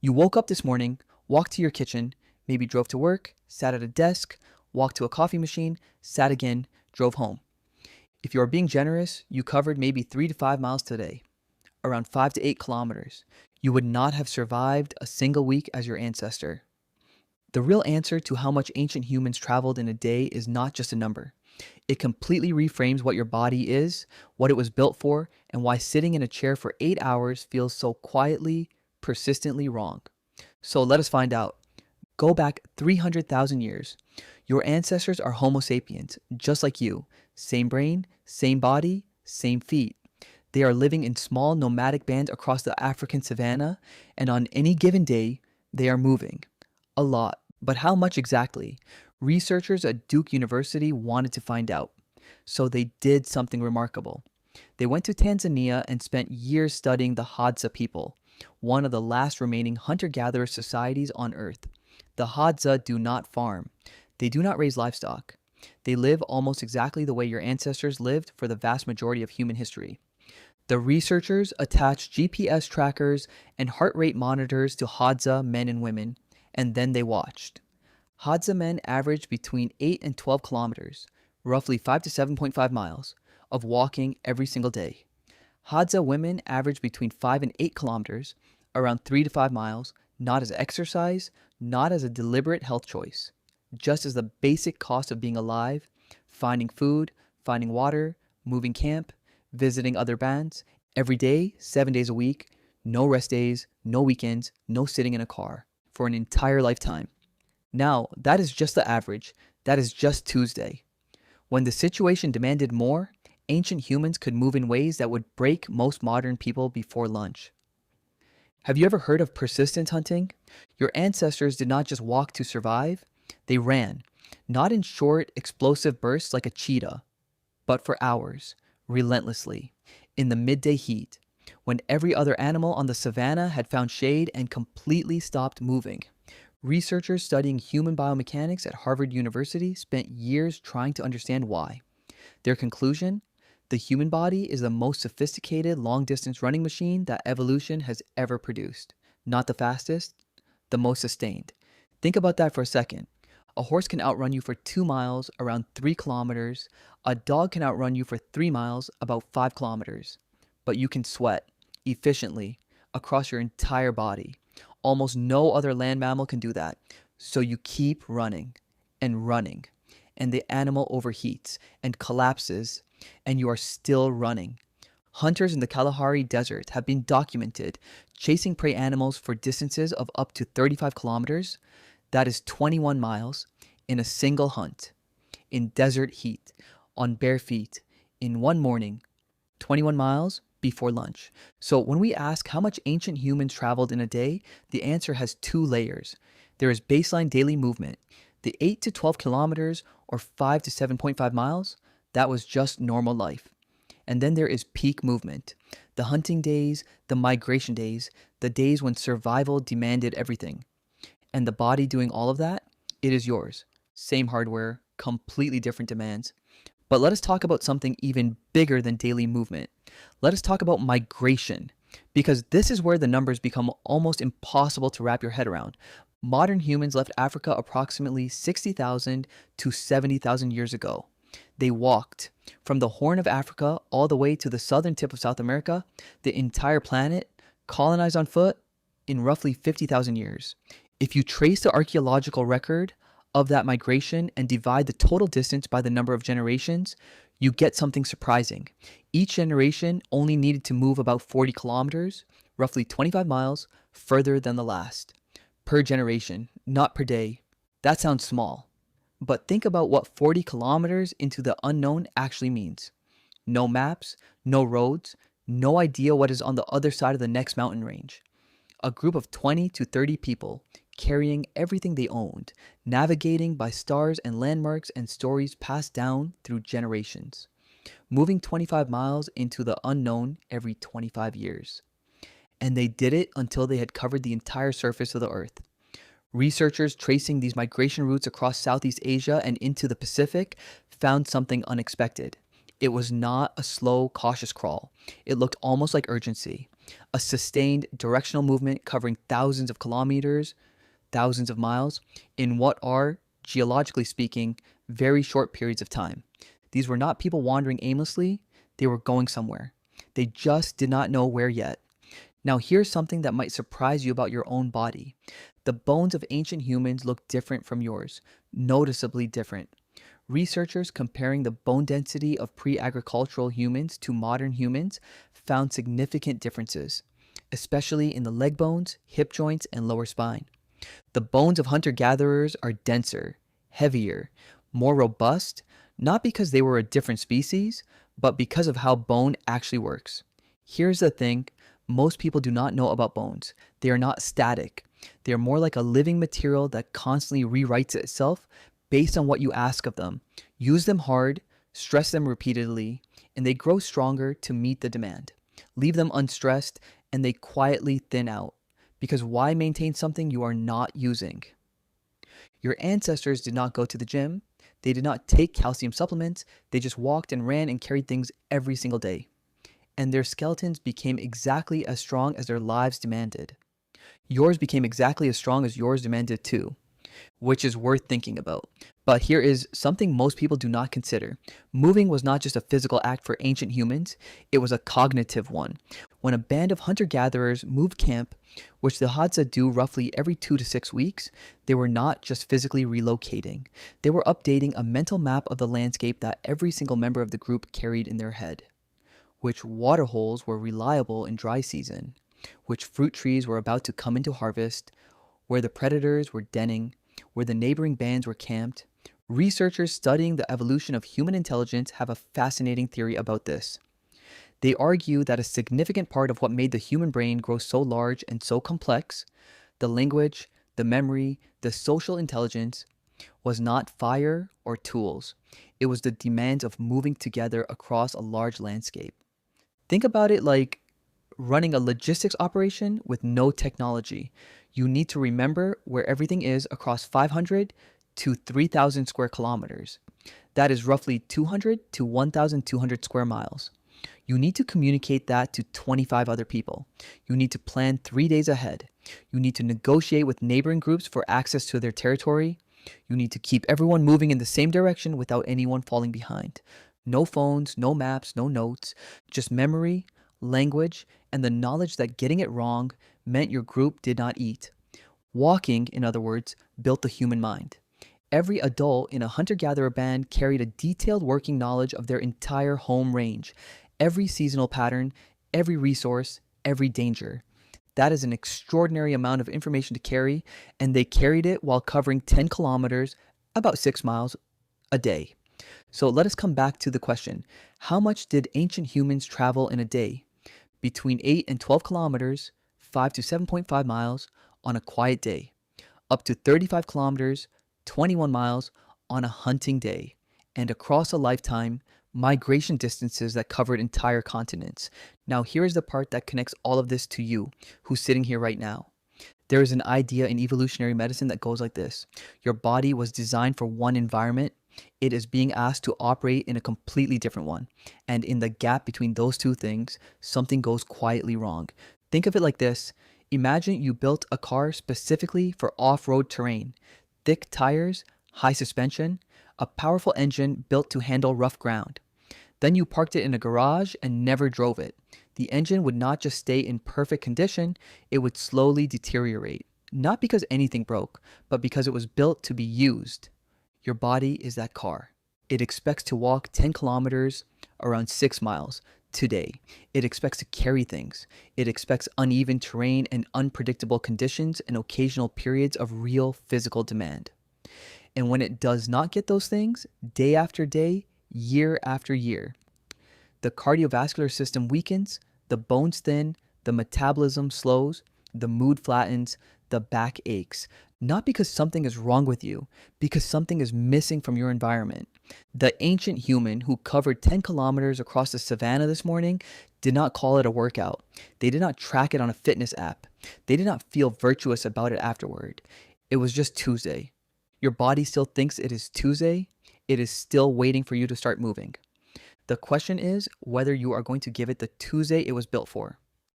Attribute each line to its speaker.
Speaker 1: You woke up this morning, walked to your kitchen, maybe drove to work, sat at a desk, walked to a coffee machine, sat again, drove home. If you are being generous, you covered maybe 3 to 5 miles today, around 5 to 8 kilometers. You would not have survived a single week as your ancestor. The real answer to how much ancient humans traveled in a day is not just a number. It completely reframes what your body is, what it was built for, and why sitting in a chair for 8 hours feels so quietly, persistently wrong. So let us find out. Go back 300,000 years. Your ancestors are Homo sapiens, just like you. Same brain, same body, same feet. They are living in small nomadic bands across the African savanna, and on any given day, they are moving. A lot. But how much exactly? Researchers at Duke University wanted to find out. So they did something remarkable. They went to Tanzania and spent years studying the Hadza people, one of the last remaining hunter-gatherer societies on Earth. The Hadza do not farm. They do not raise livestock. They live almost exactly the way your ancestors lived for the vast majority of human history. The researchers attached GPS trackers and heart rate monitors to Hadza men and women, and then they watched. Hadza men averaged between 8 and 12 kilometers, roughly 5 to 7.5 miles, of walking every single day. Hadza women averaged between 5 and 8 kilometers, around 3 to 5 miles, not as exercise, not as a deliberate health choice, just as the basic cost of being alive, finding food, finding water, moving camp, visiting other bands, every day, 7 days a week, no rest days, no weekends, no sitting in a car, for an entire lifetime. Now, that is just the average. That is just Tuesday. When the situation demanded more, ancient humans could move in ways that would break most modern people before lunch. Have you ever heard of persistence hunting? Your ancestors did not just walk to survive, they ran, not in short, explosive bursts like a cheetah, but for hours, relentlessly, in the midday heat, when every other animal on the savannah had found shade and completely stopped moving. Researchers studying human biomechanics at Harvard University spent years trying to understand why. Their conclusion? The human body is the most sophisticated long-distance running machine that evolution has ever produced. Not the fastest, the most sustained. Think about that for a second. A horse can outrun you for 2 miles, around 3 kilometers. A dog can outrun you for 3 miles, about 5 kilometers. But you can sweat, efficiently, across your entire body. Almost no other land mammal can do that. So you keep running and running, and the animal overheats and collapses, and you are still running. Hunters in the Kalahari Desert have been documented chasing prey animals for distances of up to 35 kilometers, that is 21 miles, in a single hunt, in desert heat, on bare feet, in one morning, 21 miles before lunch. So when we ask how much ancient humans traveled in a day, the answer has 2 layers. There is baseline daily movement. The 8 to 12 kilometers or 5 to 7.5 miles, that was just normal life. And then there is peak movement. The hunting days, the migration days, the days when survival demanded everything. And the body doing all of that, it is yours. Same hardware, completely different demands. But let us talk about something even bigger than daily movement. Let us talk about migration, because this is where the numbers become almost impossible to wrap your head around. Modern humans left Africa approximately 60,000 to 70,000 years ago. They walked from the Horn of Africa all the way to the southern tip of South America, the entire planet, colonized on foot in roughly 50,000 years. If you trace the archaeological record of that migration and divide the total distance by the number of generations, you get something surprising. Each generation only needed to move about 40 kilometers, roughly 25 miles, further than the last. Per generation, not per day. That sounds small. But think about what 40 kilometers into the unknown actually means. No maps, no roads, no idea what is on the other side of the next mountain range. A group of 20 to 30 people carrying everything they owned, navigating by stars and landmarks and stories passed down through generations, moving 25 miles into the unknown every 25 years. And they did it until they had covered the entire surface of the earth. Researchers tracing these migration routes across Southeast Asia and into the Pacific found something unexpected. It was not a slow, cautious crawl. It looked almost like urgency. a sustained directional movement covering thousands of kilometers, thousands of miles, in what are, geologically speaking, very short periods of time. These were not people wandering aimlessly, they were going somewhere. They just did not know where yet. Now, here's something that might surprise you about your own body. The bones of ancient humans look different from yours, noticeably different. Researchers comparing the bone density of pre agricultural humans to modern humans found significant differences, especially in the leg bones, hip joints, and lower spine. The bones of hunter gatherers are denser, heavier, more robust, not because they were a different species, but because of how bone actually works. Here's the thing: most people do not know about bones. They are not static. They are more like a living material that constantly rewrites itself based on what you ask of them. Use them hard, stress them repeatedly, and they grow stronger to meet the demand. Leave them unstressed, and they quietly thin out. Because why maintain something you are not using? Your ancestors did not go to the gym. They did not take calcium supplements. They just walked and ran and carried things every single day. And their skeletons became exactly as strong as their lives demanded. Yours became exactly as strong as yours demanded too, which is worth thinking about. But here is something most people do not consider. Moving was not just a physical act for ancient humans, it was a cognitive one. When a band of hunter-gatherers moved camp, which the Hadza do roughly every 2 to 6 weeks, they were not just physically relocating. They were updating a mental map of the landscape that every single member of the group carried in their head. Which waterholes were reliable in dry season, which fruit trees were about to come into harvest, where the predators were denning, where the neighboring bands were camped. Researchers studying the evolution of human intelligence have a fascinating theory about this. They argue that a significant part of what made the human brain grow so large and so complex, the language, the memory, the social intelligence, was not fire or tools. It was the demands of moving together across a large landscape. Think about it like running a logistics operation with no technology. You need to remember where everything is across 500 to 3,000 square kilometers. That is roughly 200 to 1,200 square miles. You need to communicate that to 25 other people. You need to plan 3 days ahead. You need to negotiate with neighboring groups for access to their territory. You need to keep everyone moving in the same direction without anyone falling behind. No phones, no maps, no notes, just memory, language, and the knowledge that getting it wrong meant your group did not eat. Walking, in other words, built the human mind. Every adult in a hunter-gatherer band carried a detailed working knowledge of their entire home range, every seasonal pattern, every resource, every danger. That is an extraordinary amount of information to carry, and they carried it while covering 10 kilometers, about 6 miles, a day. So let us come back to the question: how much did ancient humans travel in a day? Between 8 and 12 kilometers, 5 to 7.5 miles on a quiet day, up to 35 kilometers, 21 miles on a hunting day, and across a lifetime, migration distances that covered entire continents. Now, here is the part that connects all of this to you, who's sitting here right now. There is an idea in evolutionary medicine that goes like this: your body was designed for one environment. It is being asked to operate in a completely different one. And in the gap between those two things, something goes quietly wrong. Think of it like this: imagine you built a car specifically for off-road terrain. Thick tires, high suspension, a powerful engine built to handle rough ground. Then you parked it in a garage and never drove it. The engine would not just stay in perfect condition, it would slowly deteriorate. Not because anything broke, but because it was built to be used. Your body is that car. It expects to walk 10 kilometers, around 6 miles, today. It expects to carry things. It expects uneven terrain and unpredictable conditions and occasional periods of real physical demand. And when it does not get those things, day after day, year after year, the cardiovascular system weakens, the bones thin, the metabolism slows, the mood flattens, the back aches. Not because something is wrong with you, because something is missing from your environment. The ancient human who covered 10 kilometers across the savannah this morning did not call it a workout. They did not track it on a fitness app. They did not feel virtuous about it afterward. It was just Tuesday. Your body still thinks it is Tuesday. It is still waiting for you to start moving. The question is whether you are going to give it the Tuesday it was built for.